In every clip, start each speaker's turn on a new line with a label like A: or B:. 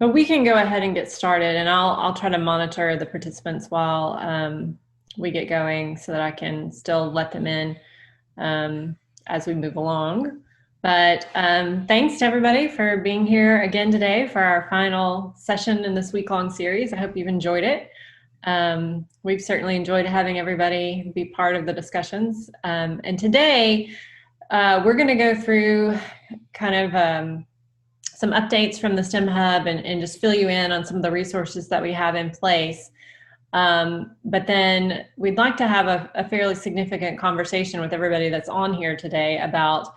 A: But we can go ahead and get started, and I'll try to monitor the participants while we get going so that I can still let them in as we move along. But thanks to everybody for being here again today for our final session in this week-long series. I hope you've enjoyed it. We've certainly enjoyed having everybody be part of the discussions. And today, we're going to go through kind of some updates from the STEM Hub and just fill you in on some of the resources that we have in place. But then we'd like to have a fairly significant conversation with everybody that's on here today about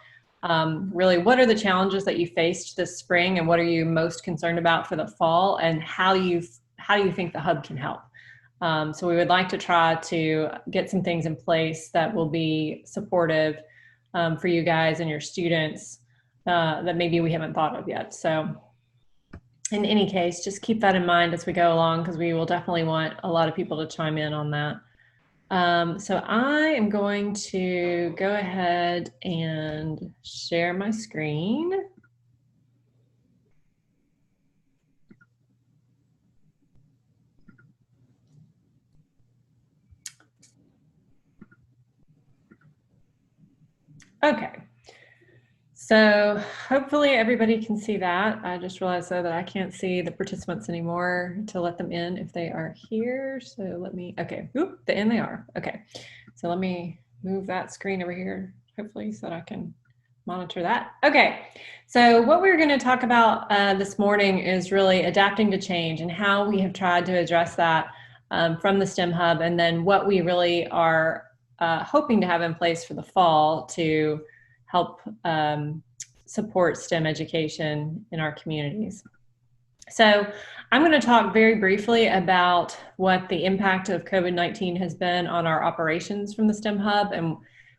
A: really what are the challenges that you faced this spring and what are you most concerned about for the fall, and how do you think the Hub can help. So we would like to try to get some things in place that will be supportive for you guys and your students that maybe we haven't thought of yet. So in any case, just keep that in mind as we go along, because we will definitely want a lot of people to chime in on that. So I am going to go ahead and share my screen. Okay. So hopefully everybody can see that. I just realized though that I can't see the participants anymore to let them in if they are here. So let me, okay, oop, in they are. Okay, so let me move that screen over here, hopefully, so that I can monitor that. Okay, so what we're going to talk about this morning is really adapting to change and how we have tried to address that from the STEM Hub, and then what we really are hoping to have in place for the fall to help support STEM education in our communities. So I'm going to talk very briefly about what the impact of COVID-19 has been on our operations from the STEM Hub, and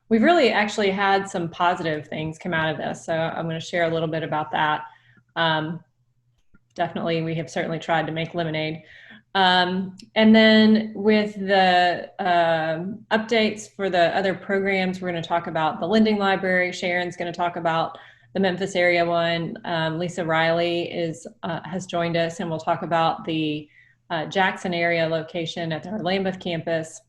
A: we've really actually had some positive things come out of this, so I'm going to share a little bit about that. Definitely, we have certainly tried to make lemonade. And then with the updates for the other programs, we're going to talk about the lending library. Sharon's going to talk about the Memphis area one. Lisa Riley has joined us, and we'll talk about the Jackson area location at our Lambeth campus.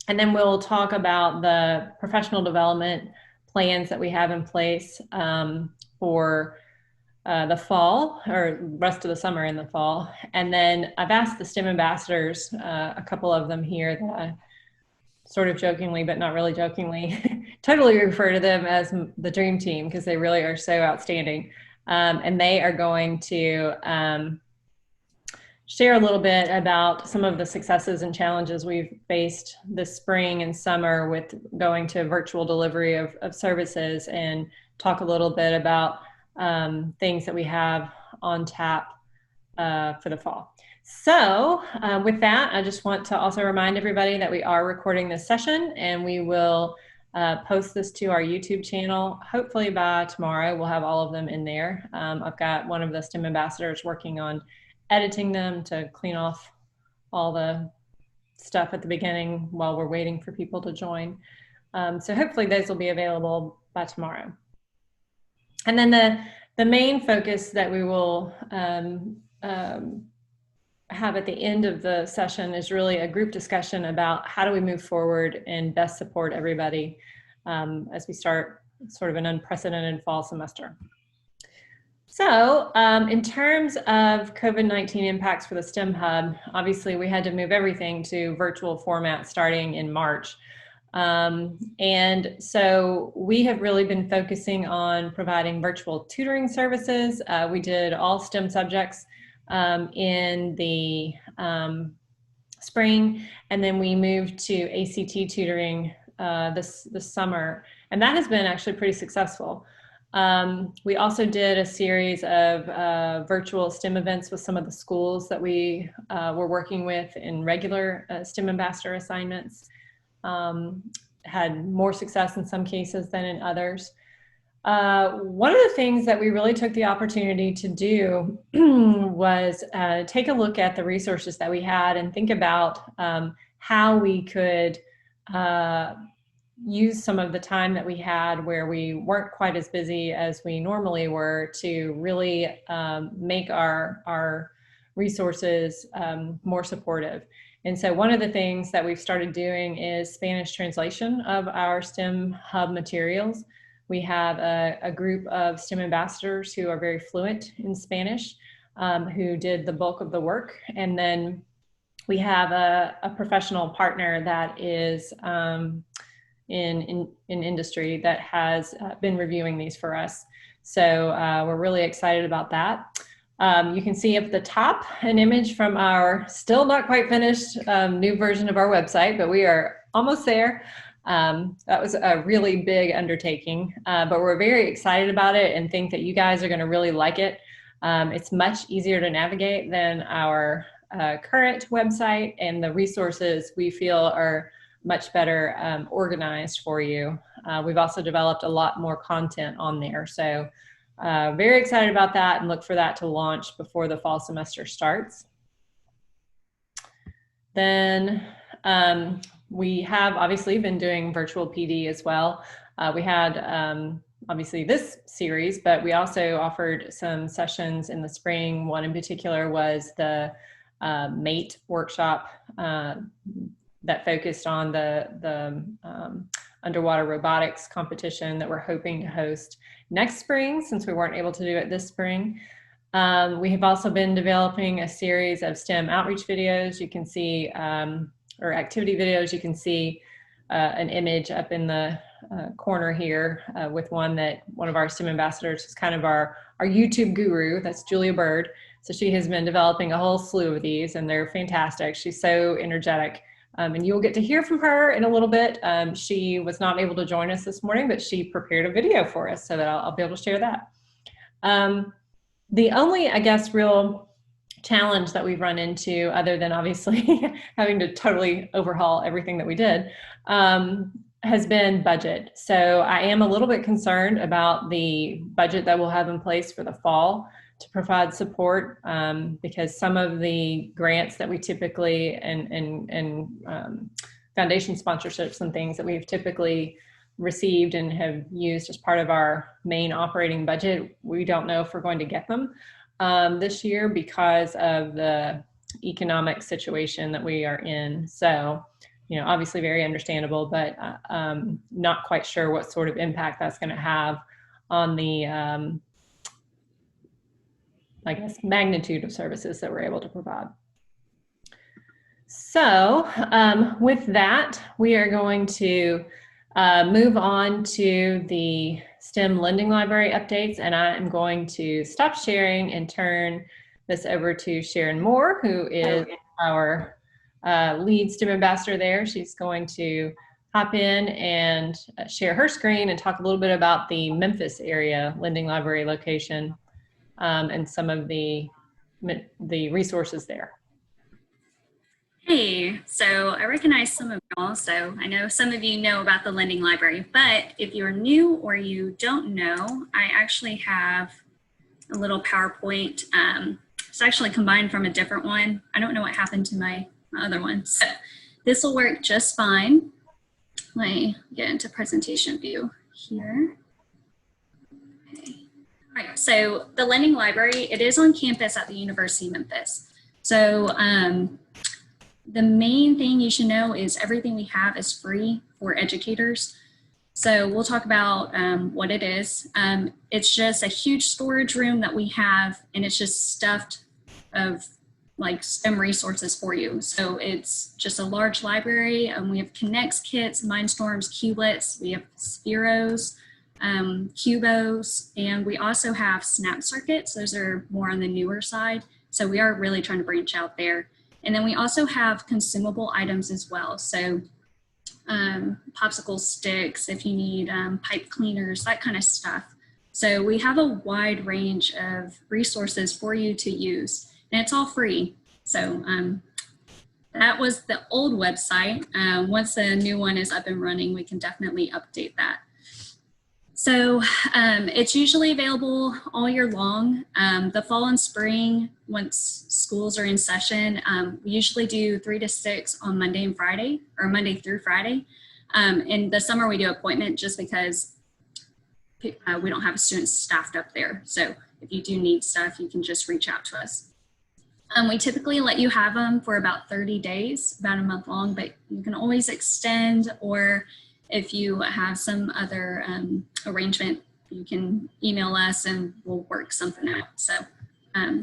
A: And then we'll talk about the professional development plans that we have in place for the fall, or rest of the summer in the fall. And then I've asked the STEM ambassadors, a couple of them here, that I sort of jokingly, but not really jokingly, totally refer to them as the dream team, because they really are so outstanding. And they are going to share a little bit about some of the successes and challenges we've faced this spring and summer with going to virtual delivery of services, and talk a little bit about things that we have on tap for the fall. So with that, I just want to also remind everybody that we are recording this session, and we will post this to our YouTube channel. Hopefully by tomorrow, we'll have all of them in there. I've got one of the STEM ambassadors working on editing them to clean off all the stuff at the beginning while we're waiting for people to join. So hopefully those will be available by tomorrow. And then the main focus that we will have at the end of the session is really a group discussion about how do we move forward and best support everybody as we start sort of an unprecedented fall semester. So in terms of COVID-19 impacts for the STEM Hub, obviously we had to move everything to virtual format starting in March. And so we have really been focusing on providing virtual tutoring services. We did all STEM subjects in the spring, and then we moved to ACT tutoring this summer, and that has been actually pretty successful. We also did a series of virtual STEM events with some of the schools that we were working with in regular STEM ambassador assignments. Had more success in some cases than in others. One of the things that we really took the opportunity to do was take a look at the resources that we had and think about how we could use some of the time that we had where we weren't quite as busy as we normally were to really make our resources more supportive. And so one of the things that we've started doing is Spanish translation of our STEM hub materials. We have a group of STEM ambassadors who are very fluent in Spanish, who did the bulk of the work. And then we have a professional partner that is in industry that has been reviewing these for us. So we're really excited about that. You can see up at the top an image from our still not quite finished new version of our website, but we are almost there. That was a really big undertaking, but we're very excited about it and think that you guys are going to really like it. It's much easier to navigate than our current website, and the resources we feel are much better organized for you. We've also developed a lot more content on there. So very excited about that and look for that to launch before the fall semester starts. Then we have obviously been doing virtual PD as well. We had obviously this series, but we also offered some sessions in the spring. One in particular was the MATE workshop that focused on the underwater robotics competition that we're hoping to host next spring, since we weren't able to do it this spring. We have also been developing a series of STEM outreach videos. You can see, or activity videos, you can see an image up in the corner here with one of our STEM ambassadors is kind of our YouTube guru. That's Julia Bird. So she has been developing a whole slew of these, and they're fantastic. She's so energetic. And you'll get to hear from her in a little bit. She was not able to join us this morning, but she prepared a video for us so that I'll be able to share that. The only, I guess, real challenge that we've run into, other than obviously having to totally overhaul everything that we did, has been budget. So I am a little bit concerned about the budget that we'll have in place for the fall to provide support, because some of the grants that we typically and foundation sponsorships and things that we've typically received and have used as part of our main operating budget, we don't know if we're going to get them this year because of the economic situation that we are in. So, you know, obviously very understandable, but not quite sure what sort of impact that's going to have on the I guess, magnitude of services that we're able to provide. So with that, we are going to move on to the STEM Lending Library updates, and I am going to stop sharing and turn this over to Sharon Moore, who is our lead STEM ambassador there. She's going to hop in and share her screen and talk a little bit about the Memphis area lending library location. And some of the resources there.
B: Hey, so I recognize some of y'all, so I know some of you know about the lending library, but if you're new or you don't know, I actually have a little PowerPoint. It's actually combined from a different one. I don't know what happened to my other one, so this will work just fine. Let me get into presentation view here. All right, so the lending library, it is on campus at the University of Memphis. So the main thing you should know is everything we have is free for educators. So we'll talk about what it is. It's just a huge storage room that we have, and it's just stuffed of like STEM resources for you. So it's just a large library. We have Keylex kits, Mindstorms, Keylex, we have Spheros, Cubos, and we also have snap circuits. Those are more on the newer side. So we are really trying to branch out there. And then we also have consumable items as well. So popsicle sticks, if you need pipe cleaners, that kind of stuff. So we have a wide range of resources for you to use, and it's all free. So that was the old website. Once the new one is up and running, we can definitely update that. So it's usually available all year long. The fall and spring, once schools are in session, we usually do 3 to 6 on Monday and Friday, or Monday through Friday. In the summer, we do appointment just because we don't have students staffed up there. So if you do need stuff, you can just reach out to us. We typically let you have them for about 30 days, about a month long, but you can always extend, or if you have some other arrangement, you can email us and we'll work something out. So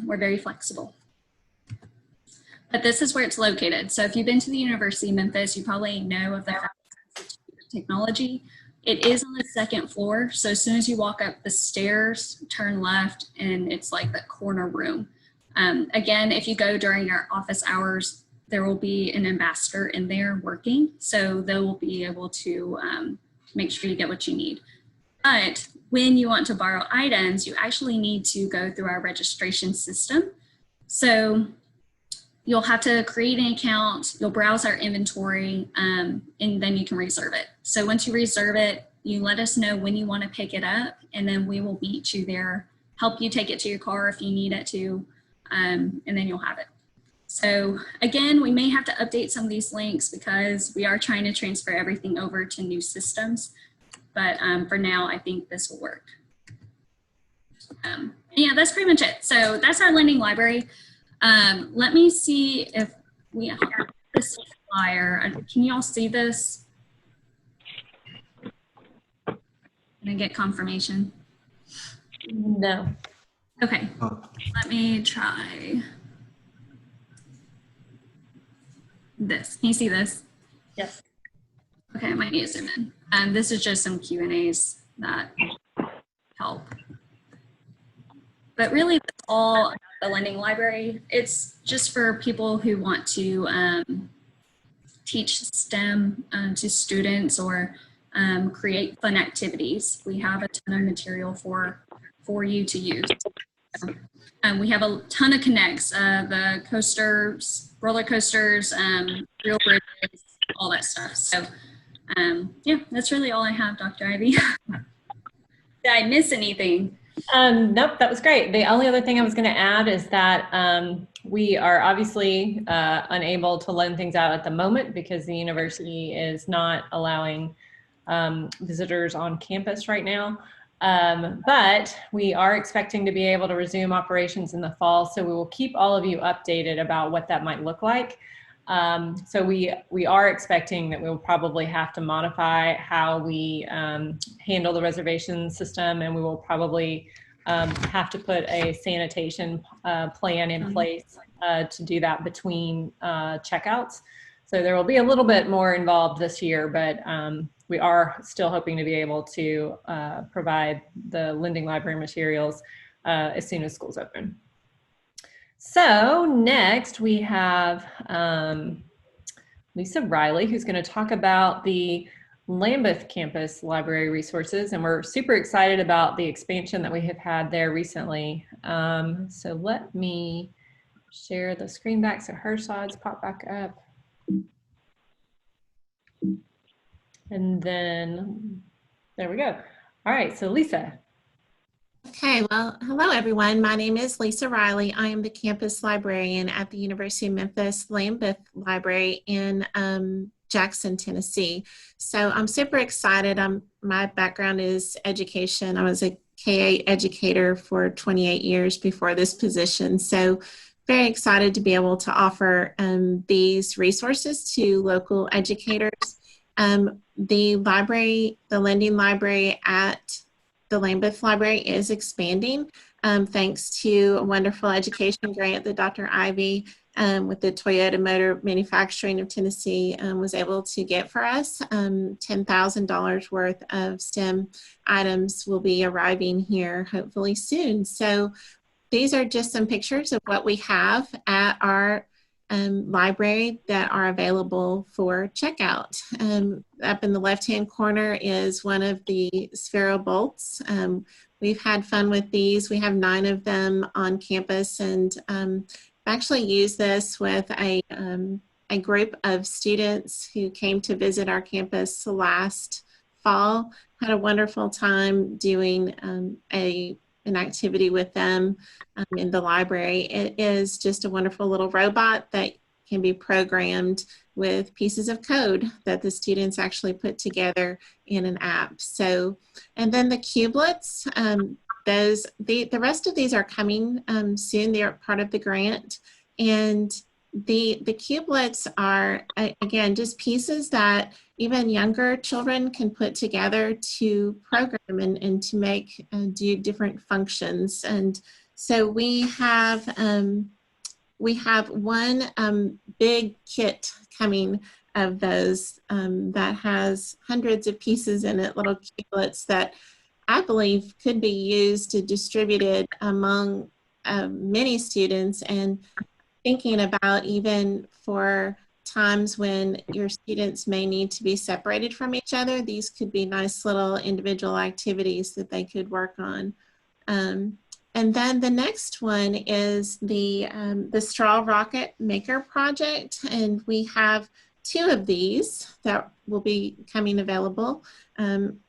B: we're very flexible. But this is where it's located. So if you've been to the University of Memphis, you probably know of the technology. It is on the second floor. So as soon as you walk up the stairs, turn left, and it's like the corner room. Again, if you go during your office hours, there will be an ambassador in there working. So they will be able to make sure you get what you need. But when you want to borrow items, you actually need to go through our registration system. So you'll have to create an account, you'll browse our inventory, and then you can reserve it. So once you reserve it, you let us know when you want to pick it up, and then we will meet you there, help you take it to your car if you need it to, and then you'll have it. So again, we may have to update some of these links because we are trying to transfer everything over to new systems. But for now, I think this will work. Yeah, that's pretty much it. So that's our lending library. Let me see if we have this flyer. Can you all see this? Can I get confirmation?
A: No.
B: Okay, let me try this. Can you see this?
A: Yes.
B: Okay, I might need to zoom in. This is just some Q&As that help. But really, that's all about the lending library. It's just for people who want to teach STEM to students or create fun activities. We have a ton of material for you to use. We have a ton of connects, the coasters, roller coasters, real bridges, all that stuff. So yeah, that's really all I have, Dr. Ivy. Did I miss anything?
A: Nope, that was great. The only other thing I was going to add is that we are obviously unable to lend things out at the moment because the university is not allowing visitors on campus right now. But we are expecting to be able to resume operations in the fall, so we will keep all of you updated about what that might look like. So we are expecting that we will probably have to modify how we handle the reservation system, and we will probably have to put a sanitation plan in place to do that between checkouts. So there will be a little bit more involved this year, but we are still hoping to be able to provide the lending library materials as soon as school's open. So next we have Lisa Riley, who's going to talk about the Lambeth campus library resources, and we're super excited about the expansion that we have had there recently. So let me share the screen back so her slides pop back up. And then there we go. All right, so Lisa.
C: Okay, well, hello everyone. My name is Lisa Riley. I am the campus librarian at the University of Memphis Lambeth Library in Jackson, Tennessee. So I'm super excited. My background is education. I was a K-8 educator for 28 years before this position. So very excited to be able to offer these resources to local educators. The library, the lending library at the Lambeth Library is expanding thanks to a wonderful education grant that Dr. Ivy with the Toyota Motor Manufacturing of Tennessee was able to get for us. $10,000 worth of STEM items will be arriving here hopefully soon. So these are just some pictures of what we have at our library that are available for checkout. Up in the left-hand corner is one of the Sphero bolts. We've had fun with these. We have 9 of them on campus, and actually used this with a group of students who came to visit our campus last fall. Had a wonderful time doing an activity with them in the library. It is just a wonderful little robot that can be programmed with pieces of code that the students actually put together in an app. So, and then the Keylex, the rest of these are coming soon. They are part of the grant. And the Keylex are, again, just pieces that even younger children can put together to program and to make do different functions. And so we have one big kit coming of those that has hundreds of pieces in it, little Keylex that I believe could be used to distribute it among many students, and thinking about even for times when your students may need to be separated from each other, these could be nice little individual activities that they could work on. And then the next one is the Straw Rocket Maker Project, and we have 2 of these that will be coming available,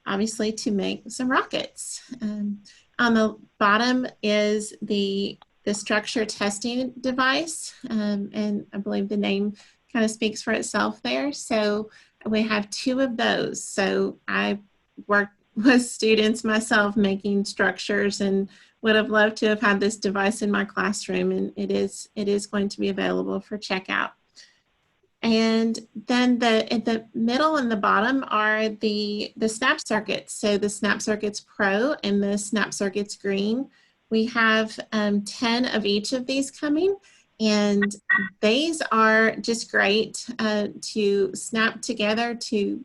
C: obviously, to make some rockets. On the bottom is the structure testing device, and I believe the name kind of speaks for itself there. So we have 2 of those. So I worked with students myself making structures, and would have loved to have had this device in my classroom, and it is going to be available for checkout. And then at the middle and the bottom are the Snap Circuits. So the Snap Circuits Pro and the Snap Circuits Green. We have 10 of each of these coming, and these are just great to snap together to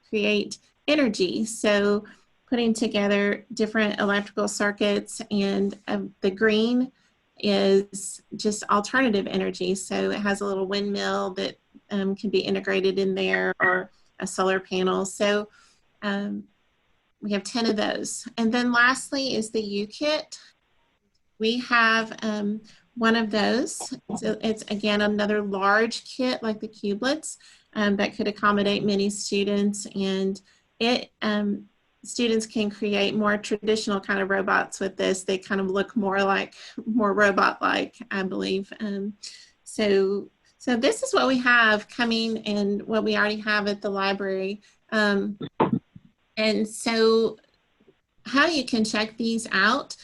C: create energy. So putting together different electrical circuits, and the green is just alternative energy. So it has a little windmill that can be integrated in there, or a solar panel. So we have 10 of those. And then lastly is the U-Kit. We have one of those. So it's, again, another large kit like the Keylex that could accommodate many students, and it students can create more traditional kind of robots with this. They kind of look more robot-like, I believe. So this is what we have coming, and what we already have at the library. And so how you can check these out,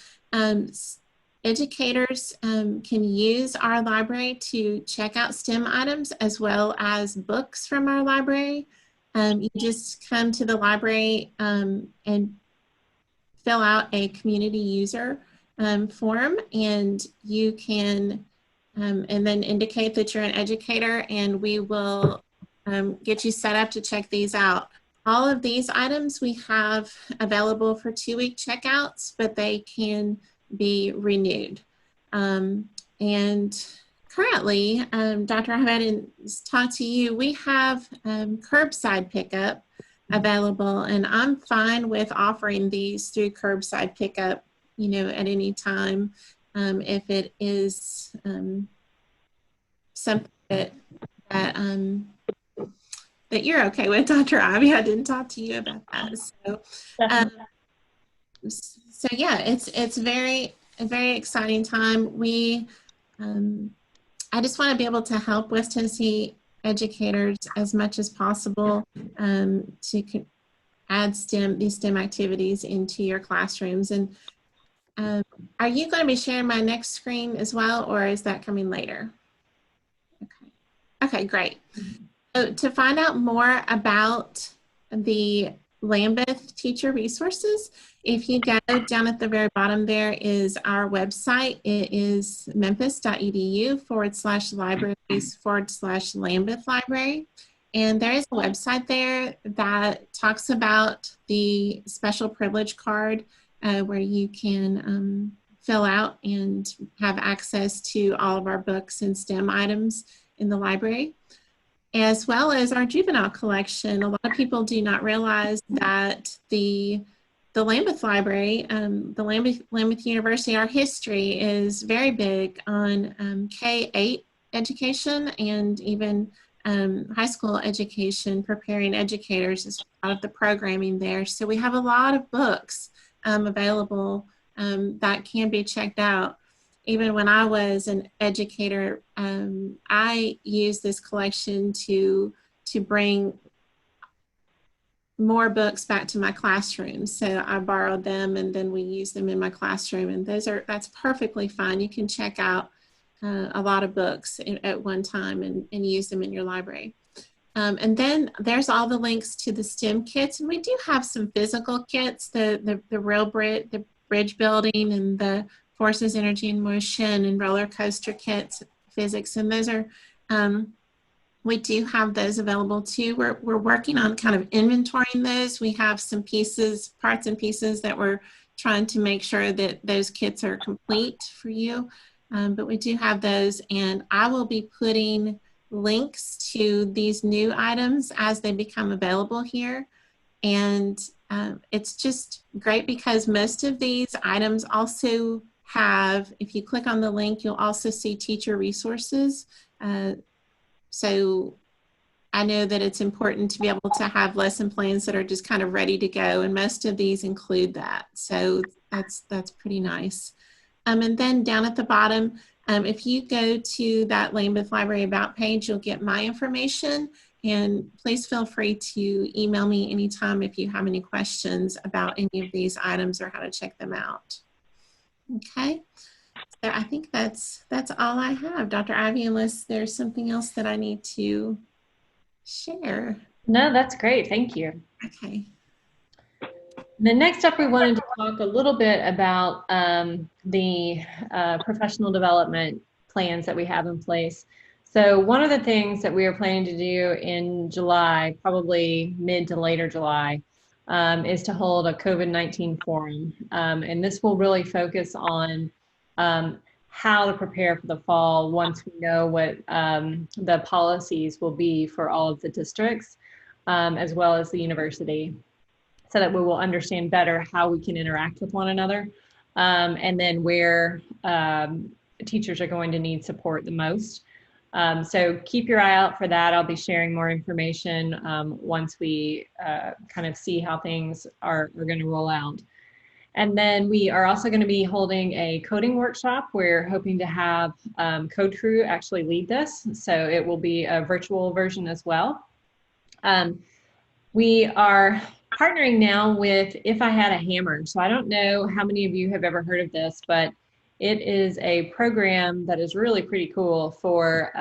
C: educators can use our library to check out STEM items as well as books from our library. You just come to the library and fill out a community user form, and you can and then indicate that you're an educator, and we will get you set up to check these out. All of these items we have available for 2-week checkouts, but they can be renewed. And currently, Dr. Ahmed, and talk to you, we have curbside pickup available, and I'm fine with offering these through curbside pickup, at any time, if it is something that you're okay with, Dr. Ivy. I didn't talk to you about that. So yeah, it's a very exciting time. I just want to be able to help West Tennessee educators as much as possible to add these STEM activities into your classrooms. And are you going to be sharing my next screen as well, or is that coming later? Okay, great. So to find out more about the Lambeth teacher resources, if you go down at the very bottom, there is our website. It is memphis.edu/libraries/Lambeth Library. And there is a website there that talks about the special privilege card where you can fill out and have access to all of our books and STEM items in the library, as well as our juvenile collection. A lot of people do not realize that the Lambeth Library, the Lambuth University, our history is very big on K-8 education and even high school education, preparing educators as part of the programming there. So we have a lot of books available that can be checked out. even when I was an educator, I used this collection to bring more books back to my classroom. So I borrowed them and then we use them in my classroom, and that's perfectly fine. You can check out a lot of books at one time and use them in your library. And then there's all the links to the STEM kits, and we do have some physical kits, the bridge building and the forces, energy, and motion and roller coaster kits, physics, and those are we do have those available too. We're working on kind of inventorying those. We have some pieces, parts and pieces that we're trying to make sure that those kits are complete for you. But we do have those, and I will be putting links to these new items as they become available here. And it's just great because most of these items also have, if you click on the link, you'll also see teacher resources. So I know that it's important to be able to have lesson plans that are just kind of ready to go, and most of these include that. So that's pretty nice. And then down at the bottom, if you go to that Lambeth Library About page, you'll get my information, and please feel free to email me anytime if you have any questions about any of these items or how to check them out. Okay. So I think that's all I have, Dr. Ivy, unless there's something else that I need to share.
A: No, that's great. Thank you.
C: Okay.
A: The next up, we wanted to talk a little bit about the professional development plans that we have in place. So one of the things that we are planning to do in July, probably mid to later July, is to hold a COVID-19 forum. And this will really focus on how to prepare for the fall once we know what the policies will be for all of the districts, as well as the university, so that we will understand better how we can interact with one another, and then where teachers are going to need support the most. So keep your eye out for that. I'll be sharing more information once we kind of see how things are going to roll out. And then we are also going to be holding a coding workshop. We're hoping to have Code Crew actually lead this, so it will be a virtual version as well. We are partnering now with If I Had a Hammer. So I don't know how many of you have ever heard of this, but it is a program that is really pretty cool for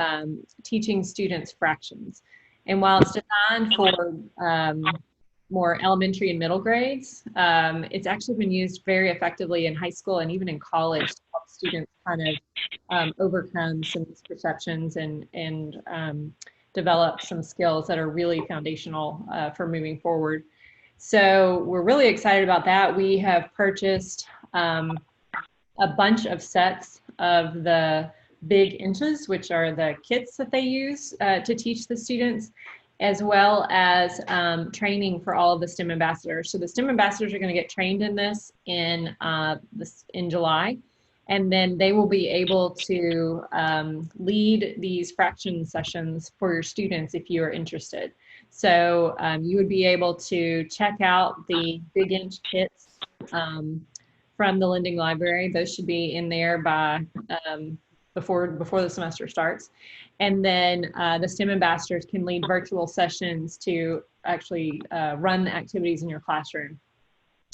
A: teaching students fractions. And while it's designed for more elementary and middle grades, it's actually been used very effectively in high school and even in college to help students kind of overcome some misperceptions and develop some skills that are really foundational for moving forward. So we're really excited about that. We have purchased a bunch of sets of the big inches, which are the kits that they use to teach the students, as well as training for all of the STEM ambassadors. So the STEM ambassadors are going to get trained in this in July, and then they will be able to lead these fraction sessions for your students if you are interested. So you would be able to check out the big inch kits from the lending library. Those should be in there by before the semester starts. And then the STEM ambassadors can lead virtual sessions to actually run the activities in your classroom.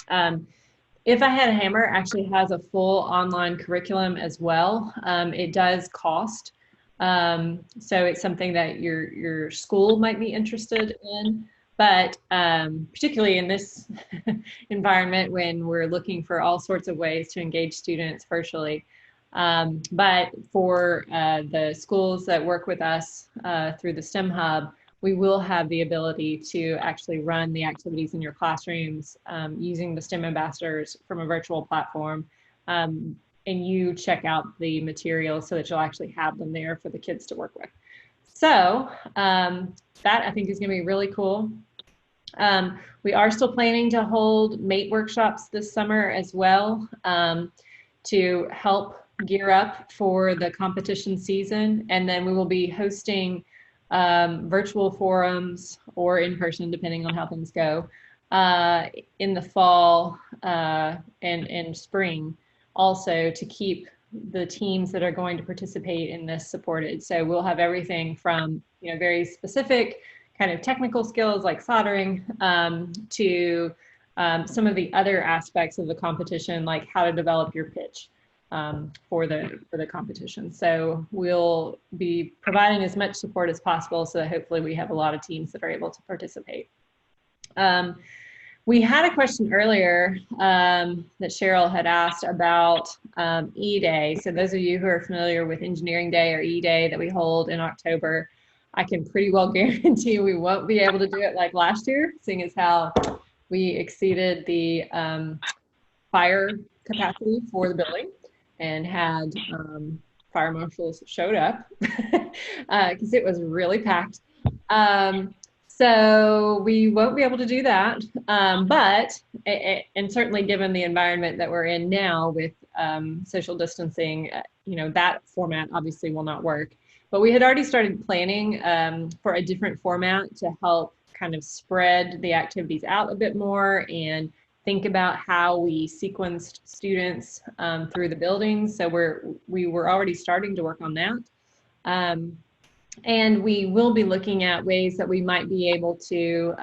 A: If I Had a Hammer actually has a full online curriculum as well. It does cost. So it's something that your school might be interested in, but particularly in this environment when we're looking for all sorts of ways to engage students virtually. But for the schools that work with us through the STEM Hub, we will have the ability to actually run the activities in your classrooms using the STEM ambassadors from a virtual platform. And you check out the materials so that you'll actually have them there for the kids to work with. So that I think is going to be really cool. We are still planning to hold mate workshops this summer as well to help gear up for the competition season. And then we will be hosting virtual forums or in person, depending on how things go, in the fall and spring, also to keep the teams that are going to participate in this supported. So we'll have everything from, you know, very specific kind of technical skills like soldering to some of the other aspects of the competition, like how to develop your pitch for the competition. So we'll be providing as much support as possible so that hopefully we have a lot of teams that are able to participate. We had a question earlier that Cheryl had asked about E-Day. So those of you who are familiar with Engineering Day or E-Day that we hold in October, I can pretty well guarantee we won't be able to do it like last year, seeing as how we exceeded the fire capacity for the building and had fire marshals showed up because it was really packed. So we won't be able to do that, and certainly given the environment that we're in now with social distancing, you know, that format obviously will not work. But we had already started planning for a different format to help kind of spread the activities out a bit more and think about how we sequenced students through the buildings. So we were already starting to work on that. And we will be looking at ways that we might be able to,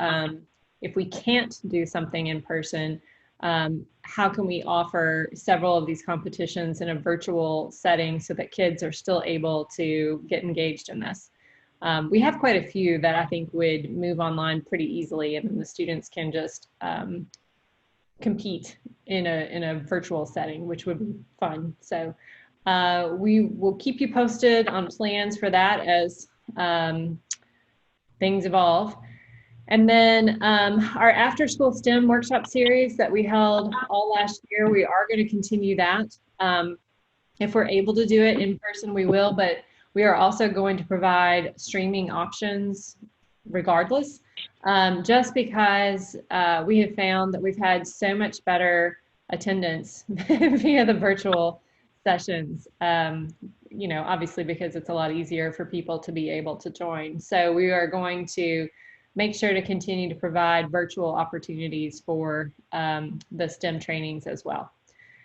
A: if we can't do something in person, how can we offer several of these competitions in a virtual setting so that kids are still able to get engaged in this. We have quite a few that I think would move online pretty easily, and then the students can just compete in a virtual setting, which would be fun. So we will keep you posted on plans for that as things evolve. And then our after school STEM workshop series that we held all last year, we are going to continue that. If we're able to do it in person, we will, but we are also going to provide streaming options regardless, just because we have found that we've had so much better attendance via the virtual sessions, you know, obviously because it's a lot easier for people to be able to join. So we are going to make sure to continue to provide virtual opportunities for the STEM trainings as well.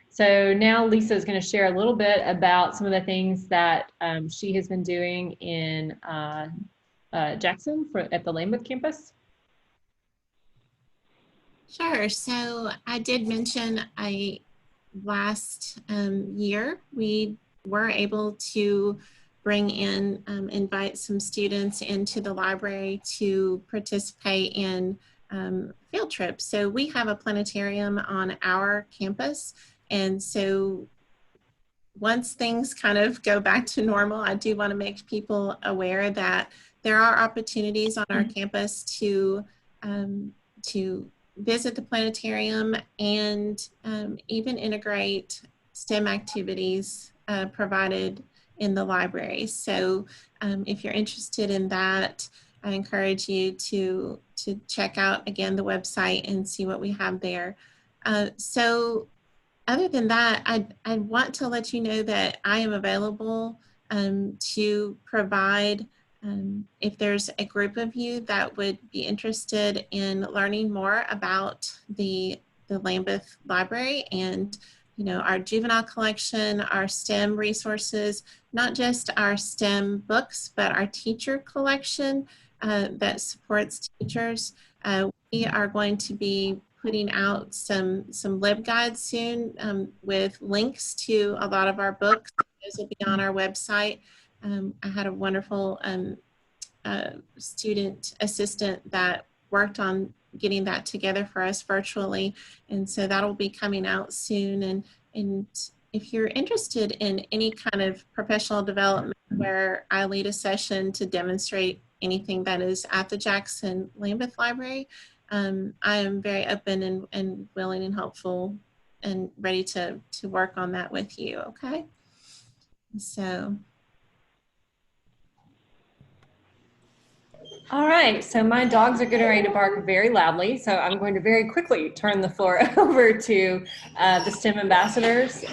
A: So now Lisa is going to share a little bit about some of the things that she has been doing in Jackson at the Lambeth campus.
C: Sure. So I did mention last year we were able to bring in, invite some students into the library to participate in field trips. So we have a planetarium on our campus. And so once things kind of go back to normal, I do want to make people aware that there are opportunities on our campus to visit the planetarium and even integrate STEM activities provided in the library. So if you're interested in that, I encourage you to check out, again, the website and see what we have there. So other than that, I want to let you know that I am available to provide, if there's a group of you that would be interested in learning more about the Lambeth Library and, you know, our juvenile collection, our STEM resources, not just our STEM books, but our teacher collection that supports teachers. We are going to be putting out some LibGuides soon with links to a lot of our books. Those will be on our website. I had a wonderful student assistant that worked on getting that together for us virtually. And so that'll be coming out soon. And if you're interested in any kind of professional development where I lead a session to demonstrate anything that is at the Jackson Lambeth Library, I am very open and willing and helpful and ready to work on that with you, okay? So.
A: All right, so my dogs are getting ready to bark very loudly, so I'm going to very quickly turn the floor over to the STEM ambassadors,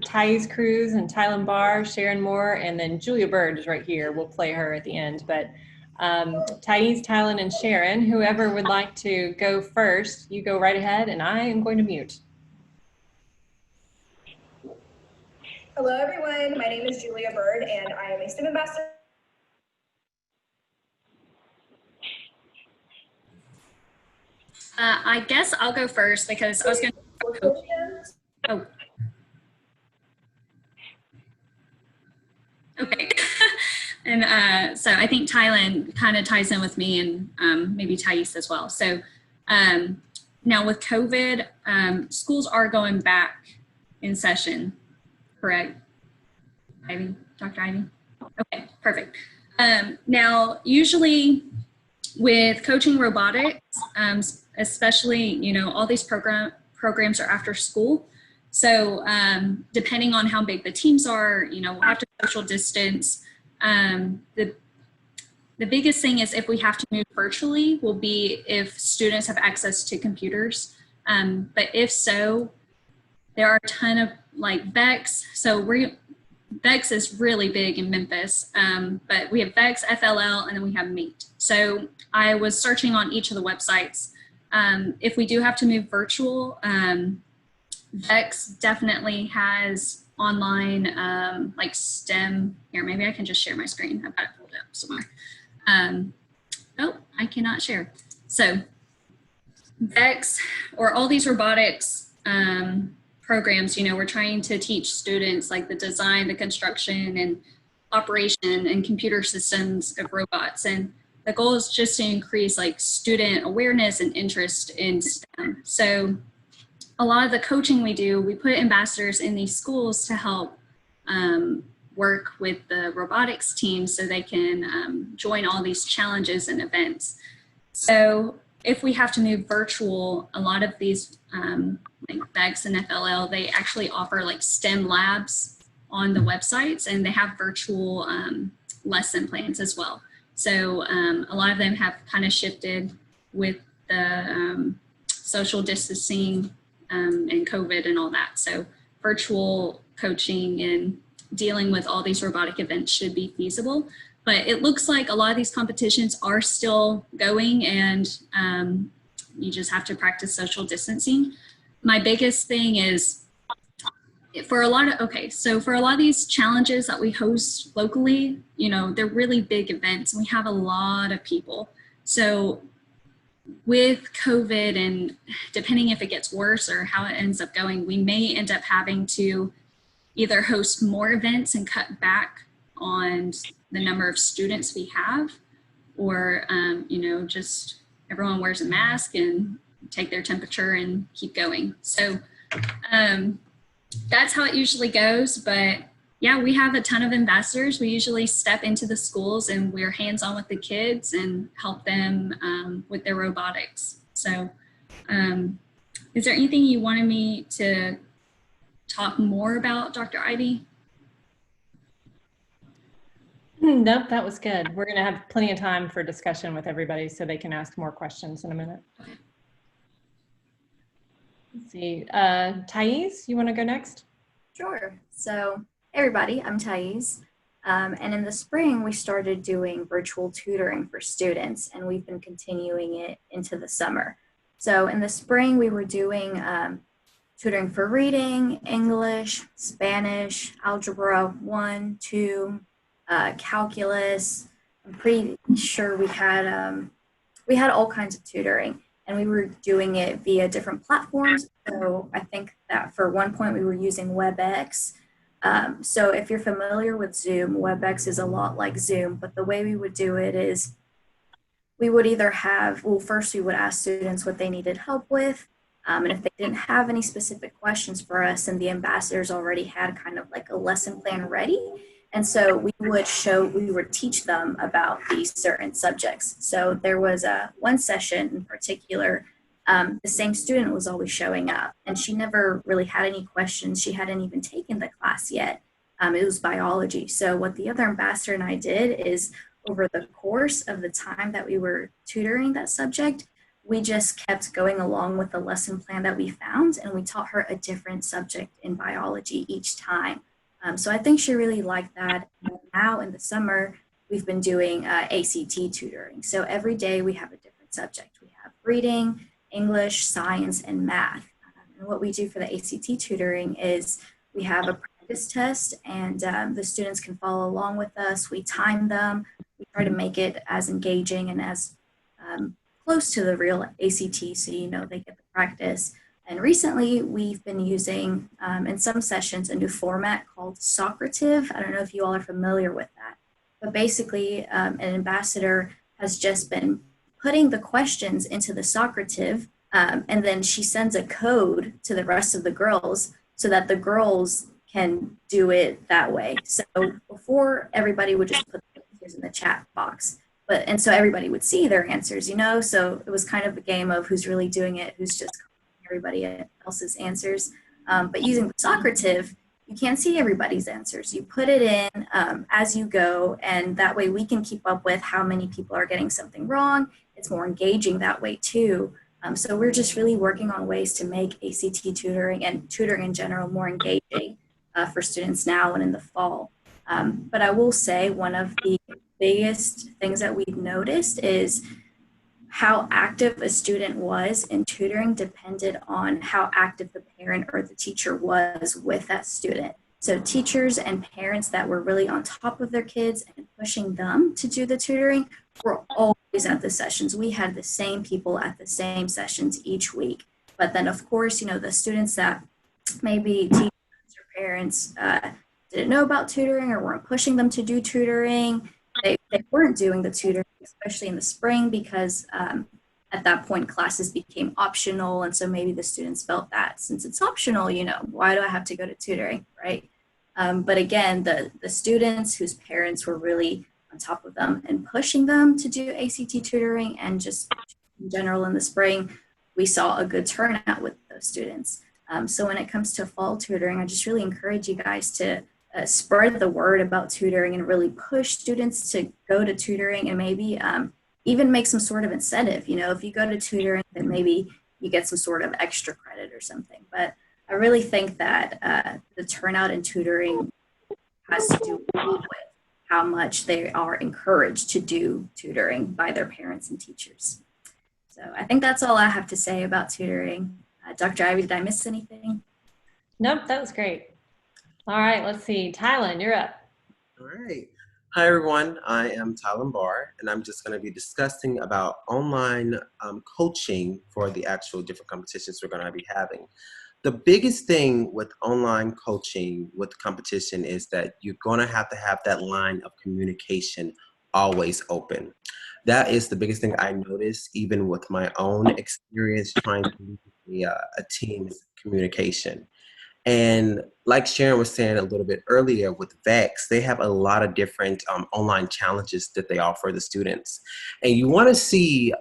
A: Thais Cruz and Tylen Barr, Sharon Moore, and then Julia Bird is right here. We'll play her at the end, but Thais, Tylen, and Sharon, whoever would like to go first, you go right ahead, and I am going to mute.
D: Hello, everyone. My name is Julia Bird, and I am a STEM ambassador.
B: I guess I'll go first because I was going to. Oh. Okay. And so I think Thailand kind of ties in with me and maybe Thais as well. So now with COVID, schools are going back in session, correct? Ivy, Dr. Ivy? Okay, perfect. Now, usually with coaching robotics, especially, you know, all these programs are after school. So depending on how big the teams are, you know, we'll have to social distance. The biggest thing is if we have to move virtually will be if students have access to computers. But if so, there are a ton of like VEX. So VEX is really big in Memphis, but we have VEX, FLL, and then we have MATE. So I was searching on each of the websites. If we do have to move virtual, VEX definitely has online like STEM. Here, maybe I can just share my screen. I've got it pulled up somewhere. Oh, I cannot share. So VEX or all these robotics programs, you know, we're trying to teach students like the design, the construction and operation and computer systems of robots. And the goal is just to increase like student awareness and interest in STEM. So a lot of the coaching we do, we put ambassadors in these schools to help work with the robotics team so they can join all these challenges and events. So if we have to move virtual, a lot of these like VEX and FLL, they actually offer like STEM labs on the websites, and they have virtual lesson plans as well. So a lot of them have kind of shifted with the social distancing and COVID and all that. So virtual coaching and dealing with all these robotic events should be feasible. But it looks like a lot of these competitions are still going, and you just have to practice social distancing. My biggest thing is for a lot of these challenges that we host locally, you know, they're really big events and we have a lot of people. So with COVID and depending if it gets worse or how it ends up going, we may end up having to either host more events and cut back on the number of students we have, or, you know, just everyone wears a mask and take their temperature and keep going. So that's how it usually goes. But yeah, we have a ton of ambassadors. We usually step into the schools and we're hands-on with the kids and help them with their robotics. So is there anything you wanted me to talk more about, Dr. Ivy?
A: Nope, that was good. We're going to have plenty of time for discussion with everybody so they can ask more questions in a minute. Let's see. Thais, you want to go next?
E: Sure. So, hey everybody, I'm Thais. And in the spring, we started doing virtual tutoring for students, and we've been continuing it into the summer. So in the spring, we were doing tutoring for reading, English, Spanish, Algebra 1, 2, calculus. I'm pretty sure we had all kinds of tutoring, and we were doing it via different platforms. So I think that for one point we were using WebEx. So if you're familiar with Zoom, WebEx is a lot like Zoom, but the way we would do it is we would either have, well, first we would ask students what they needed help with. And if they didn't have any specific questions for us, and the ambassadors already had kind of like a lesson plan ready. And so we would teach them about these certain subjects. So there was one session in particular, the same student was always showing up, and she never really had any questions. She hadn't even taken the class yet. It was biology. So what the other ambassador and I did is, over the course of the time that we were tutoring that subject, we just kept going along with the lesson plan that we found, and we taught her a different subject in biology each time. So I think she really liked that. And now in the summer, we've been doing ACT tutoring. So every day we have a different subject. We have reading, English, science, and math. And what we do for the ACT tutoring is we have a practice test, and the students can follow along with us. We time them. We try to make it as engaging and as close to the real ACT, so they get the practice. And recently, we've been using, in some sessions, a new format called Socrative. I don't know if you all are familiar with that. But basically, an ambassador has just been putting the questions into the Socrative, and then she sends a code to the rest of the girls so that the girls can do it that way. So before, everybody would just put the answers in the chat box. And so everybody would see their answers, so it was kind of a game of who's really doing it, who's just copying everybody else's answers. But using the Socrative, you can't see everybody's answers. You put it in as you go, and that way we can keep up with how many people are getting something wrong. It's more engaging that way too. So we're just really working on ways to make ACT tutoring and tutoring in general more engaging for students now and in the fall. But I will say one of the biggest things that we've noticed is how active a student was in tutoring depended on how active the parent or the teacher was with that student. So teachers and parents that were really on top of their kids and pushing them to do the tutoring were always at the sessions. We had the same people at the same sessions each week. But then, of course, the students that maybe teachers or parents didn't know about tutoring or weren't pushing them to do tutoring, they weren't doing the tutoring, especially in the spring, because at that point classes became optional. And so maybe the students felt that since it's optional, why do I have to go to tutoring, right? But again, the students whose parents were really on top of them and pushing them to do ACT tutoring and just in general in the spring, we saw a good turnout with those students. So when it comes to fall tutoring, I just really encourage you guys to spread the word about tutoring and really push students to go to tutoring, and maybe even make some sort of incentive. If you go to tutoring, then maybe you get some sort of extra credit or something. But I really think that the turnout in tutoring has to do with how much they are encouraged to do tutoring by their parents and teachers. So I think that's all I have to say about tutoring. Dr. Ivy, did I miss anything?
A: Nope, that was great. All right, let's see. Tylen, you're up.
F: All right. Hi, everyone. I am Tylen Barr, and I'm just going to be discussing about online coaching for the actual different competitions we're going to be having. The biggest thing with online coaching with competition is that you're going to have that line of communication always open. That is the biggest thing I noticed, even with my own experience trying to lead a team's communication. And like Sharon was saying a little bit earlier with VEX, they have a lot of different online challenges that they offer the students. And you want to see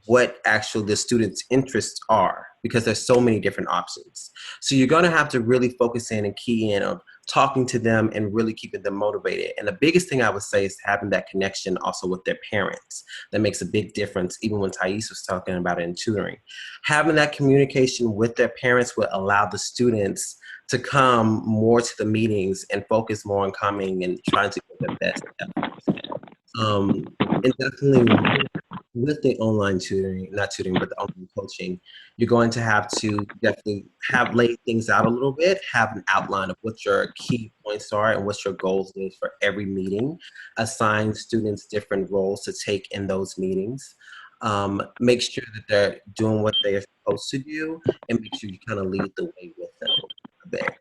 F: what actually the students' interests are, because there's so many different options. So you're going to have to really focus in and key in on talking to them and really keeping them motivated. And the biggest thing I would say is having that connection also with their parents. That makes a big difference, even when Thais was talking about it in tutoring. Having that communication with their parents will allow the students to come more to the meetings and focus more on coming and trying to get their best efforts. And definitely with the online tutoring, not tutoring, but the online coaching, you're going to have to definitely lay things out a little bit, have an outline of what your key points are and what your goals is for every meeting, assign students different roles to take in those meetings, make sure that they're doing what they're supposed to do, and make sure you kind of lead the way with them a bit.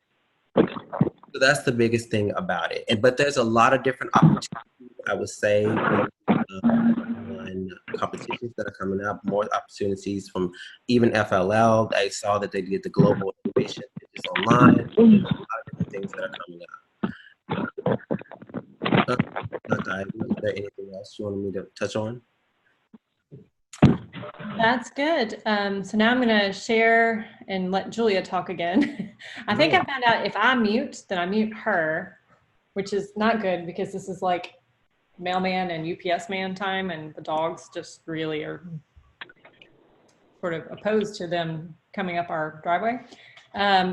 F: So that's the biggest thing about it. But there's a lot of different opportunities, I would say, on competitions that are coming up, more opportunities from even FLL. I saw that they did the global innovation just online. A lot of different things that are coming up. Is there anything else you wanted me to touch on?
A: That's good. So now I'm going to share and let Julia talk again. I think I found out if I mute, then I mute her, which is not good because this is like mailman and UPS man time, and the dogs just really are sort of opposed to them coming up our driveway.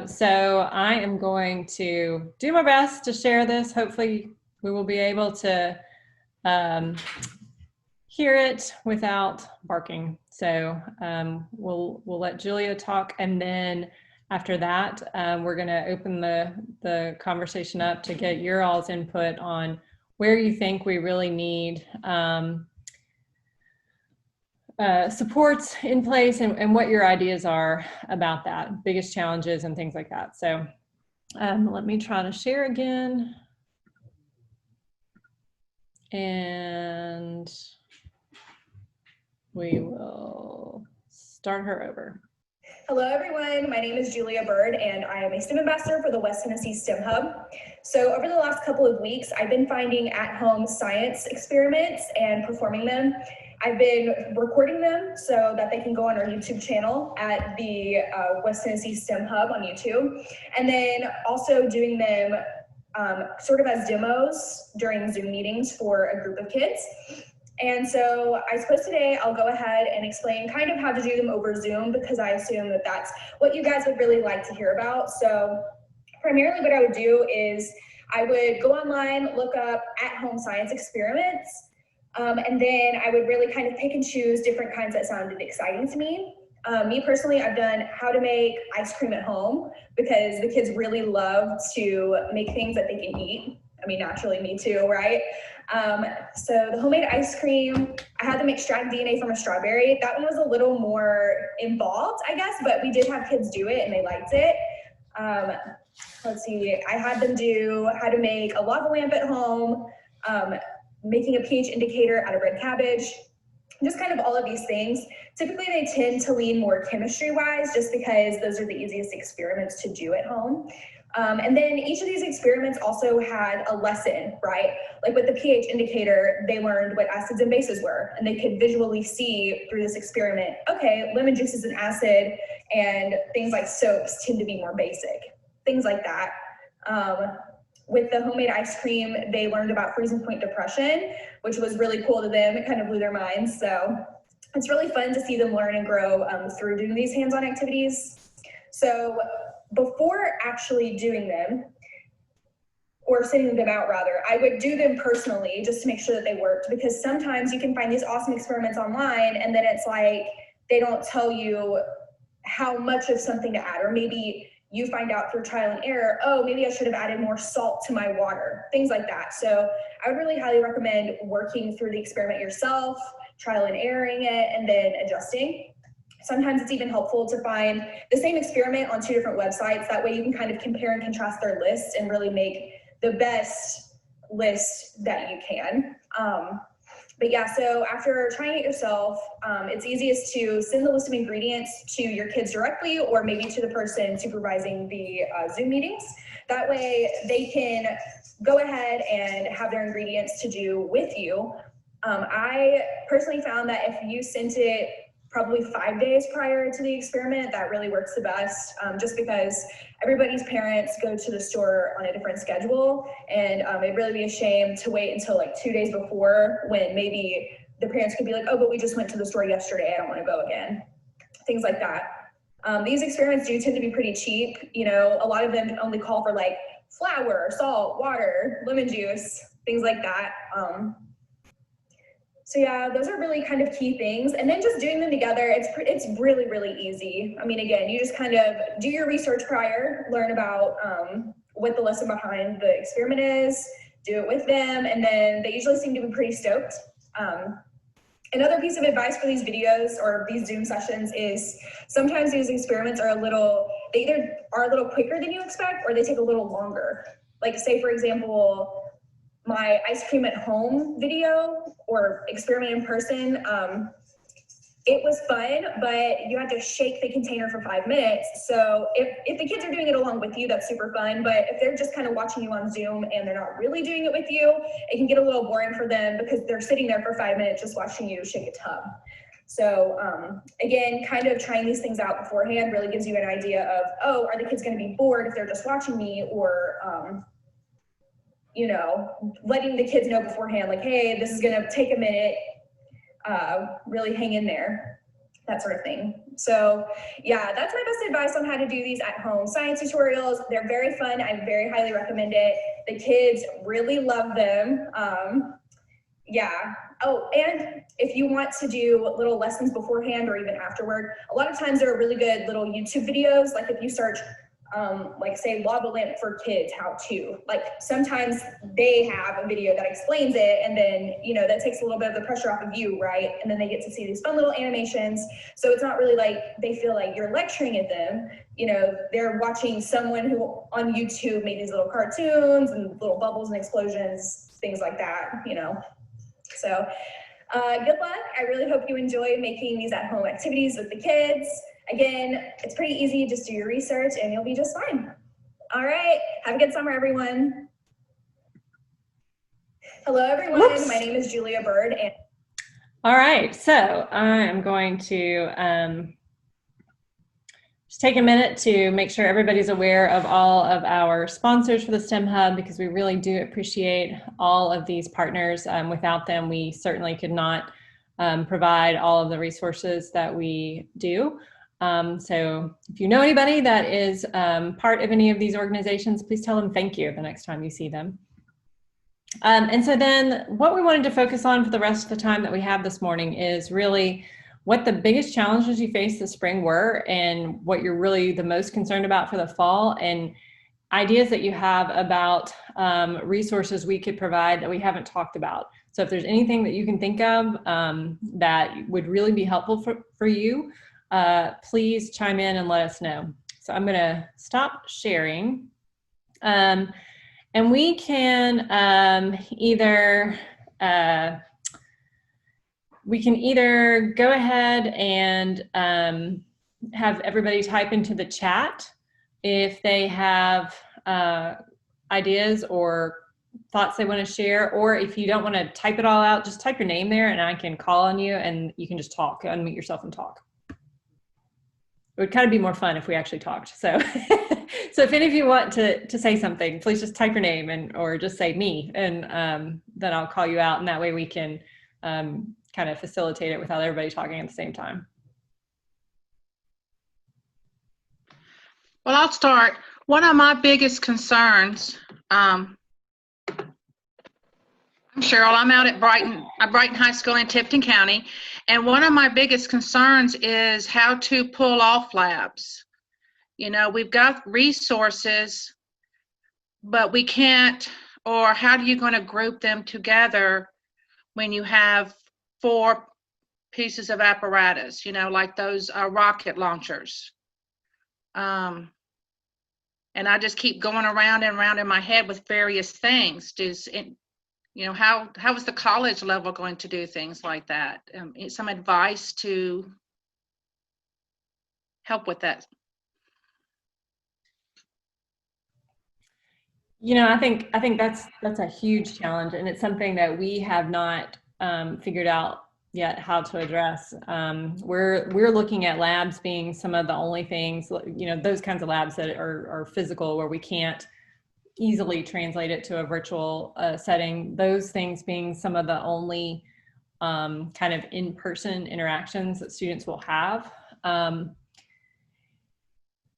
A: So I am going to do my best to share this. Hopefully we will be able to hear it without barking. So we'll let Julia talk, and then after that, we're going to open the conversation up to get your all's input on where you think we really need supports in place, and what your ideas are about that, biggest challenges and things like that. So let me try to share again. And we will start her over.
D: Hello, everyone. My name is Julia Bird, and I am a STEM ambassador for the West Tennessee STEM Hub. So over the last couple of weeks, I've been finding at-home science experiments and performing them. I've been recording them so that they can go on our YouTube channel at the West Tennessee STEM Hub on YouTube, and then also doing them sort of as demos during Zoom meetings for a group of kids. And so I suppose today I'll go ahead and explain kind of how to do them over Zoom, because I assume that that's what you guys would really like to hear about. So primarily what I would do is I would go online, look up at-home science experiments, and then I would really kind of pick and choose different kinds that sounded exciting to me. Me personally, I've done how to make ice cream at home, because the kids really love to make things that they can eat. I mean, naturally, me too, right? So the homemade ice cream, I had them extract DNA from a strawberry. That one was a little more involved, I guess, but we did have kids do it and they liked it. Let's see, I had them do how to make a lava lamp at home, making a pH indicator out of red cabbage, just kind of all of these things. Typically, they tend to lean more chemistry-wise, just because those are the easiest experiments to do at home. And then each of these experiments also had a lesson, right? Like with the pH indicator, they learned what acids and bases were, and they could visually see through this experiment, okay, lemon juice is an acid, and things like soaps tend to be more basic, things like that. With the homemade ice cream, they learned about freezing point depression, which was really cool to them. It kind of blew their minds. So it's really fun to see them learn and grow through doing these hands-on activities. So before actually doing them, or sending them out rather, I would do them personally just to make sure that they worked, because sometimes you can find these awesome experiments online and then it's like they don't tell you how much of something to add, or maybe you find out through trial and error, oh, maybe I should have added more salt to my water, things like that. So I would really highly recommend working through the experiment yourself, trial and erroring it, and then adjusting. Sometimes it's even helpful to find the same experiment on 2 different websites. That way you can kind of compare and contrast their lists and really make the best list that you can. But yeah, so after trying it yourself, it's easiest to send the list of ingredients to your kids directly, or maybe to the person supervising the Zoom meetings. That way they can go ahead and have their ingredients to do with you. I personally found that if you sent it probably 5 days prior to the experiment, that really works the best, just because everybody's parents go to the store on a different schedule, and it'd really be a shame to wait until like 2 days before, when maybe the parents could be like, oh, but we just went to the store yesterday, I don't want to go again, things like that. These experiments do tend to be pretty cheap. You know, a lot of them only call for like flour, salt, water, lemon juice, things like that. So yeah, those are really kind of key things. And then just doing them together, it's really, really easy. I mean, again, you just kind of do your research prior, learn about what the lesson behind the experiment is, do it with them, and then they usually seem to be pretty stoked. Another piece of advice for these videos or these Zoom sessions is sometimes these experiments are they either are a little quicker than you expect, or they take a little longer. Like say, for example, my ice cream at home video or experiment in person, it was fun, but you had to shake the container for 5 minutes. So if the kids are doing it along with you, that's super fun. But if they're just kind of watching you on Zoom and they're not really doing it with you, it can get a little boring for them, because they're sitting there for 5 minutes just watching you shake a tub. So again, kind of trying these things out beforehand really gives you an idea of, oh, are the kids going to be bored if they're just watching me, or you know, letting the kids know beforehand, like, hey, this is gonna take a minute, really hang in there, that sort of thing. So yeah, that's my best advice on how to do these at home science tutorials. They're very fun. I very highly recommend it. The kids really love them. Yeah. Oh, and if you want to do little lessons beforehand or even afterward, a lot of times there are really good little YouTube videos. Like if you search, like say lava lamp for kids, how to, like sometimes they have a video that explains it, and then, you know, that takes a little bit of the pressure off of you, right? And then they get to see these fun little animations. So it's not really like they feel like you're lecturing at them. You know, they're watching someone who on YouTube made these little cartoons and little bubbles and explosions, things like that, you know. So good luck. I really hope you enjoy making these at-home activities with the kids. Again, it's pretty easy. Just do your research and you'll be just fine. All right. Have a good summer, everyone. Hello, everyone.
A: Whoops.
D: My name is Julia Bird. And
A: all right. So I'm going to just take a minute to make sure everybody's aware of all of our sponsors for the STEM Hub, because we really do appreciate all of these partners. Without them, we certainly could not provide all of the resources that we do. So if you know anybody that is part of any of these organizations, please tell them thank you the next time you see them. And so then what we wanted to focus on for the rest of the time that we have this morning is really what the biggest challenges you faced this spring were, and what you're really the most concerned about for the fall, and ideas that you have about resources we could provide that we haven't talked about. So if there's anything that you can think of that would really be helpful for you, please chime in and let us know. So I'm going to stop sharing. And we can either go ahead and have everybody type into the chat if they have ideas or thoughts they want to share, or if you don't want to type it all out, just type your name there and I can call on you and you can just talk, unmute yourself and talk. It would kind of be more fun if we actually talked. So, so if any of you want to say something, please just type your name or just say me, and then I'll call you out, and that way we can kind of facilitate it without everybody talking at the same time.
G: Well, I'll start. One of my biggest concerns, I'm Cheryl, I'm out at Brighton High School in Tipton County, and one of my biggest concerns is how to pull off labs. You know, we've got resources, but we can't, or how are you going to group them together when you have 4 pieces of apparatus, you know, like those rocket launchers. And I just keep going around and around in my head with various things. You know, how is the college level going to do things like that? Some advice to help with that.
A: You know, I think that's a huge challenge, and it's something that we have not figured out yet how to address. We're looking at labs being some of the only things, you know, those kinds of labs that are physical, where we can't easily translate it to a virtual setting. Those things being some of the only kind of in-person interactions that students will have.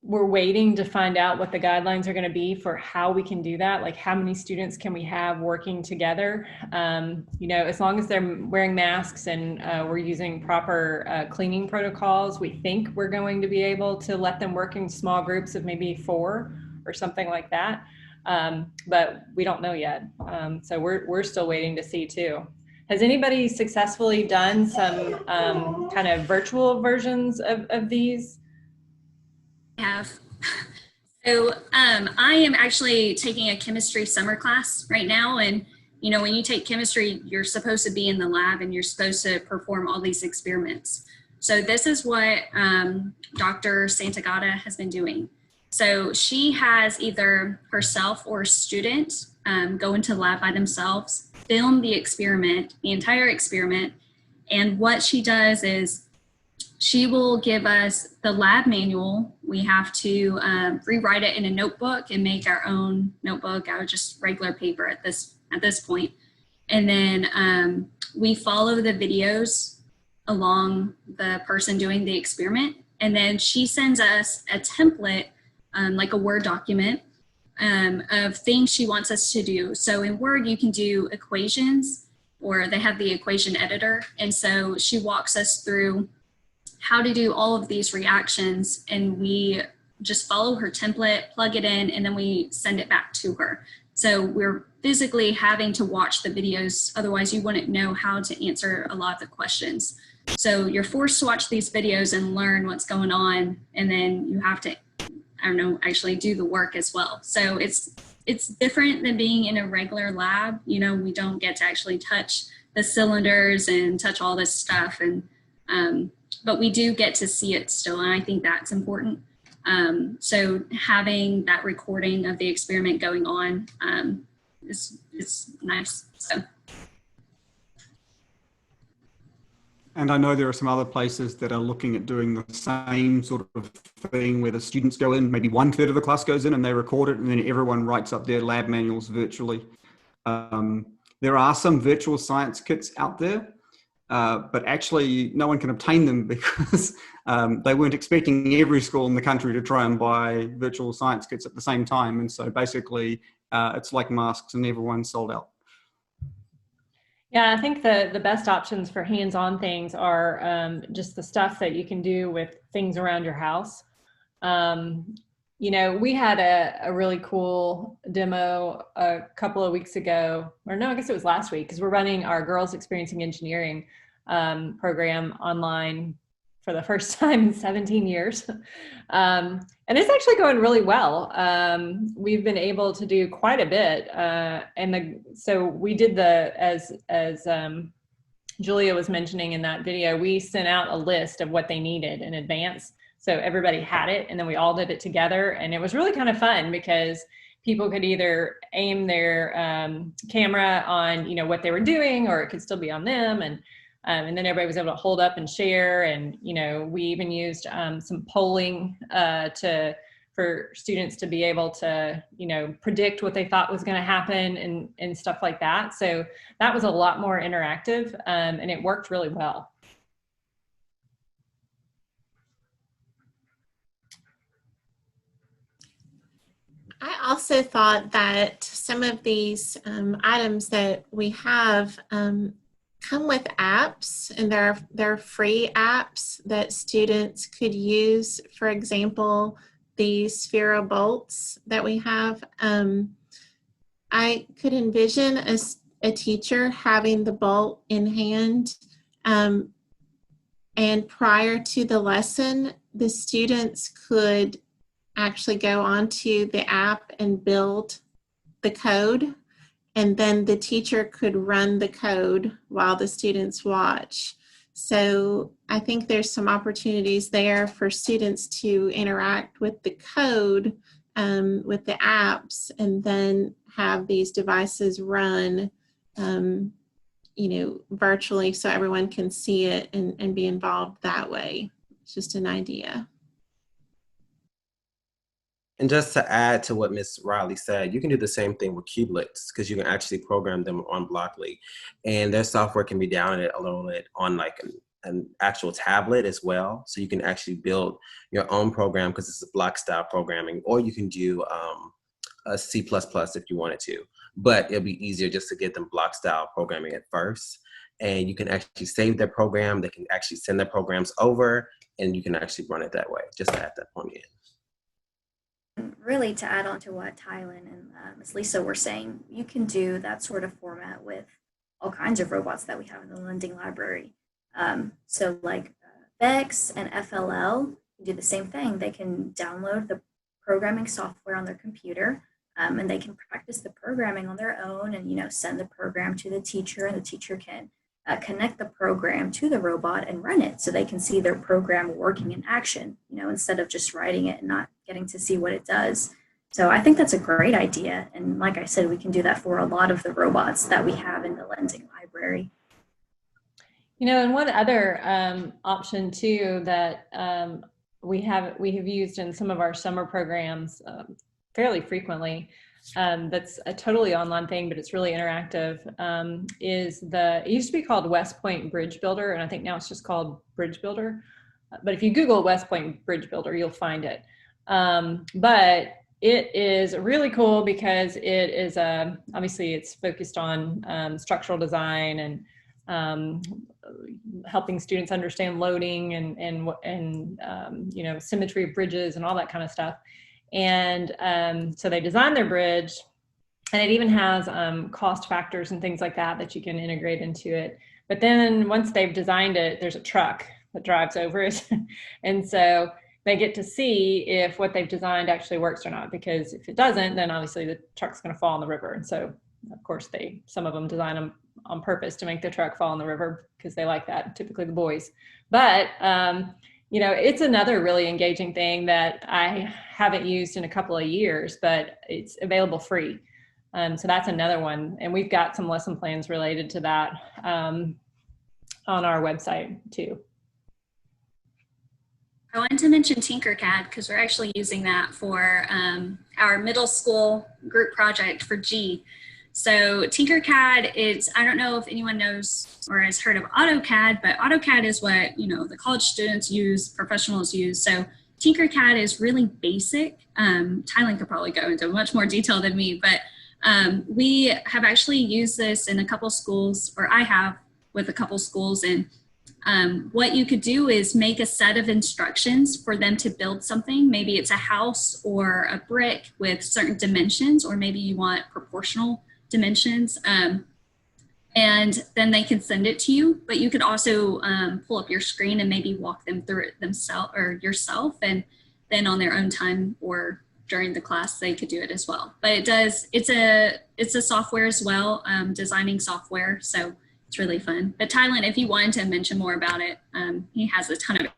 A: We're waiting to find out what the guidelines are going to be for how we can do that. Like, how many students can we have working together? You know, as long as they're wearing masks and we're using proper cleaning protocols, we think we're going to be able to let them work in small groups of maybe 4 or something like that. But we don't know yet. So we're still waiting to see too. Has anybody successfully done some kind of virtual versions of these?
B: Have. So I am actually taking a chemistry summer class right now, and you know, when you take chemistry, you're supposed to be in the lab and you're supposed to perform all these experiments. So this is what Dr. Santagata has been doing. So she has either herself or a student go into the lab by themselves, film the experiment, the entire experiment, and what she does is she will give us the lab manual. We have to rewrite it in a notebook and make our own notebook out of just regular paper at this point. And then we follow the videos along the person doing the experiment. And then she sends us a template, like a Word document of things she wants us to do. So in Word, you can do equations. or they have the equation editor. And so she walks us through how to do all of these reactions, and we just follow her template, plug it in, and then we send it back to her. So we're physically having to watch the videos, otherwise you wouldn't know how to answer a lot of the questions. So you're forced to watch these videos and learn what's going on, and then you have to, I don't know, actually do the work as well. So it's different than being in a regular lab. You know, we don't get to actually touch the cylinders and touch all this stuff, and but we do get to see it still, and I think that's important. So having that recording of the experiment going on is nice. So.
H: And I know there are some other places that are looking at doing the same sort of thing where the students go in, maybe 1/3 of the class goes in and they record it, and then everyone writes up their lab manuals virtually. There are some virtual science kits out there, but actually no one can obtain them because they weren't expecting every school in the country to try and buy virtual science kits at the same time. And so basically it's like masks and everyone's sold out.
A: Yeah, I think the best options for hands-on things are just the stuff that you can do with things around your house. You know, we had a really cool demo a couple of weeks ago, or no, I guess it was last week, because we're running our Girls Experiencing Engineering program online for the first time in 17 years. And it's actually going really well. We've been able to do quite a bit. So we did as Julia was mentioning in that video, we sent out a list of what they needed in advance. So everybody had it, and then we all did it together. And it was really kind of fun because people could either aim their camera on, you know, what they were doing, or it could still be on them. And then everybody was able to hold up and share. And, you know, we even used some polling for students to be able to, you know, predict what they thought was going to happen and stuff like that. So that was a lot more interactive, and it worked really well.
C: I also thought that some of these items that we have come with apps, and they're free apps that students could use. For example, the Sphero bolts that we have. I could envision a teacher having the bolt in hand, and prior to the lesson, the students could actually go onto the app and build the code, and then the teacher could run the code while the students watch. So I think there's some opportunities there for students to interact with the code, with the apps, and then have these devices run, you know, virtually, so everyone can see it and be involved that way. It's just an idea.
F: And just to add to what Ms. Riley said, you can do the same thing with Keylex, because you can actually program them on Blockly, and their software can be downloaded on like an actual tablet as well. So you can actually build your own program because it's a block style programming, or you can do a C++ if you wanted to, but it'll be easier just to get them block style programming at first. And you can actually save their program. They can actually send their programs over, and you can actually run it that way, just to add that point in.
E: Really, to add on to what Tylen and Ms. Lisa were saying, you can do that sort of format with all kinds of robots that we have in the lending library. So like VEX and FLL do the same thing. They can download the programming software on their computer, and they can practice the programming on their own, and, you know, send the program to the teacher, and the teacher can connect the program to the robot and run it, so they can see their program working in action, you know, instead of just writing it and not getting to see what it does. So I think that's a great idea. And like I said, we can do that for a lot of the robots that we have in the lending library.
A: You know, and one other option too that we have used in some of our summer programs fairly frequently, that's a totally online thing, but it's really interactive, it used to be called West Point Bridge Builder, and I think now it's just called Bridge Builder. But if you Google West Point Bridge Builder, you'll find it. But it is really cool because it is obviously it's focused on structural design and helping students understand loading and you know, symmetry of bridges and all that kind of stuff. And so they designed their bridge, and it even has cost factors and things like that you can integrate into it. But then once they've designed it, there's a truck that drives over it. And so they get to see if what they've designed actually works or not, because if it doesn't, then obviously the truck's going to fall in the river. And so of course some of them design them on purpose to make the truck fall in the river because they like that, typically the boys. But you know, it's another really engaging thing that I haven't used in a couple of years, but it's available free. So that's another one. And we've got some lesson plans related to that on our website too.
B: I wanted to mention Tinkercad because we're actually using that for our middle school group project for G. So Tinkercad is, I don't know if anyone knows or has heard of AutoCAD, but AutoCAD is what, you know, the college students use, professionals use. So Tinkercad is really basic. Tylen could probably go into much more detail than me, but we have actually used this in a couple schools, or I have with a couple schools. And what you could do is make a set of instructions for them to build something. Maybe it's a house or a brick with certain dimensions, or maybe you want proportional dimensions. And then they can send it to you, but you could also pull up your screen and maybe walk them through it themselves or yourself, and then on their own time or during the class they could do it as well. But it's a software as well, designing software, so it's really fun. But Tylen, if you wanted to mention more about it, he has a ton of.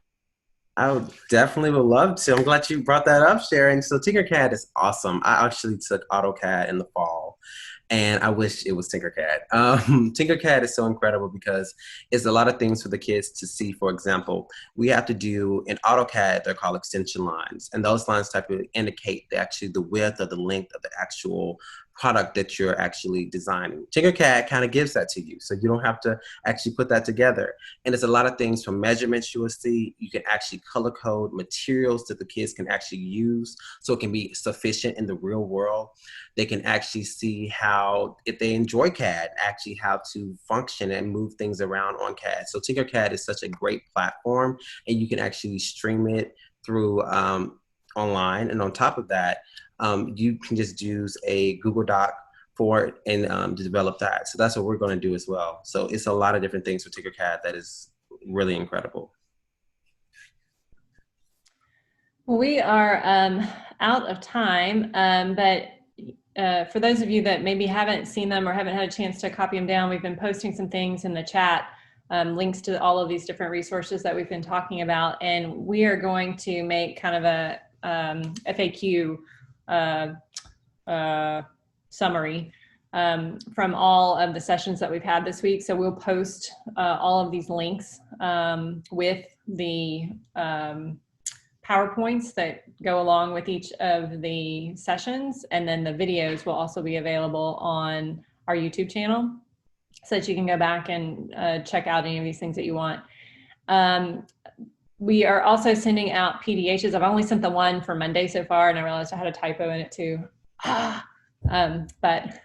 F: I would love to. I'm glad you brought that up, Sharon. So Tinkercad is awesome. I actually took AutoCAD in the fall, and I wish it was Tinkercad. Tinkercad is so incredible because it's a lot of things for the kids to see. For example, we have to do in AutoCAD, they're called extension lines, and those lines type of indicate the width or the length of the actual product that you're actually designing. Tinkercad kind of gives that to you, so you don't have to actually put that together. And it's a lot of things from measurements you will see. You can actually color code materials that the kids can actually use, so it can be sufficient in the real world. They can actually see how, if they enjoy CAD, actually how to function and move things around on CAD. So Tinkercad is such a great platform, and you can actually stream it through online. And on top of that, you can just use a Google Doc for it and develop that. So that's what we're going to do as well. So it's a lot of different things for Tinkercad that is really incredible.
A: Well, we are out of time, but for those of you that maybe haven't seen them or haven't had a chance to copy them down, we've been posting some things in the chat, links to all of these different resources that we've been talking about. And we are going to make kind of a FAQ summary from all of the sessions that we've had this week. So we'll post all of these links with the PowerPoints that go along with each of the sessions. And then the videos will also be available on our YouTube channel so that you can go back and check out any of these things that you want. We are also sending out PDHs. I've only sent the one for Monday so far, and I realized I had a typo in it too. But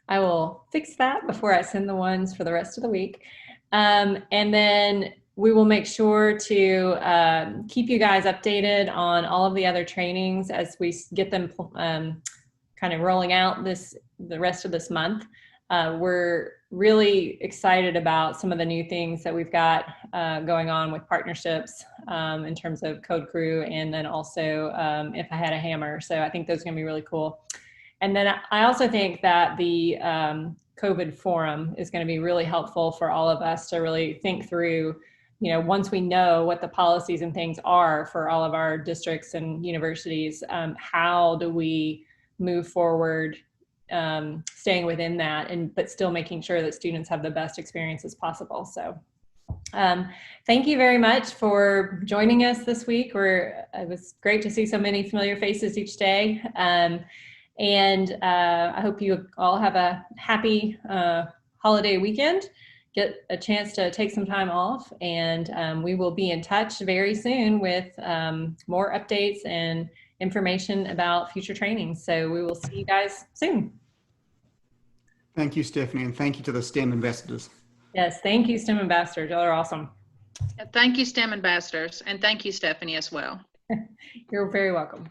A: I will fix that before I send the ones for the rest of the week. And then we will make sure to keep you guys updated on all of the other trainings as we get them kind of rolling out the rest of this month. We're really excited about some of the new things that we've got going on with partnerships in terms of Code Crew, and then also If I Had a Hammer. So I think those are going to be really cool. And then I also think that the COVID forum is going to be really helpful for all of us to really think through, you know, once we know what the policies and things are for all of our districts and universities, how do we move forward, staying within that, but still making sure that students have the best experiences possible. So thank you very much for joining us this week. It was great to see so many familiar faces each day. And I hope you all have a happy holiday weekend, get a chance to take some time off, and we will be in touch very soon with more updates and information about future trainings. So we will see you guys soon.
H: Thank you, Stephanie, and thank you to the STEM ambassadors.
A: Yes, thank you, STEM ambassadors. Y'all are awesome.
G: Thank you, STEM ambassadors, and thank you, Stephanie, as well.
A: You're very welcome.